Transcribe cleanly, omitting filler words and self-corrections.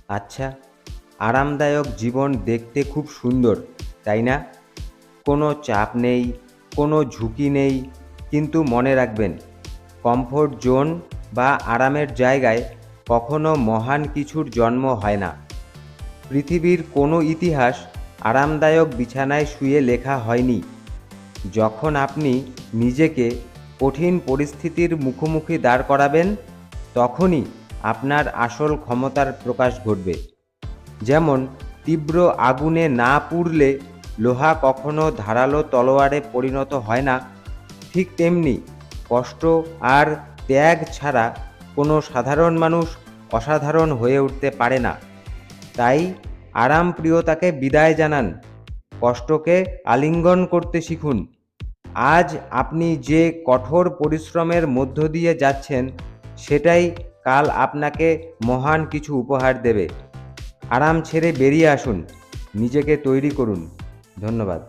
আচ্ছা, আরামদায়ক জীবন দেখতে খুব সুন্দর, তাই না? কোনো চাপ নেই, কোনো ঝুঁকি নেই, কিন্তু মনে রাখবেন, কমফোর্ট জোন বা আরামের জায়গায় কখনো মহান কিছুর জন্ম হয় না। পৃথিবীর কোনো ইতিহাস আরামদায়ক বিছানায় শুয়ে লেখা হয়নি। যখন আপনি নিজেকে কঠিন পরিস্থিতির মুখোমুখি দাঁড় করাবেন, তখনই আপনার আসল ক্ষমতার প্রকাশ ঘটবে। যেমন তীব্র আগুনে না পুড়লে লোহা কখনো ধারালো তলোয়ারে পরিণত হয় না, ঠিক তেমনি কষ্ট আর ত্যাগ ছাড়া কোনো সাধারণ মানুষ অসাধারণ হয়ে উঠতে পারে না। তাই আরামপ্রিয়তাকে বিদায় জানান, কষ্টকে আলিঙ্গন করতে শিখুন। আজ আপনি যে কঠোর পরিশ্রমের মধ্য দিয়ে যাচ্ছেন, সেটাই কাল আপনাকে মহান কিছু উপহার দেবে। আরাম ছেড়ে বেরিয়ে আসুন, নিজেকে তৈরি করুন। ধন্যবাদ।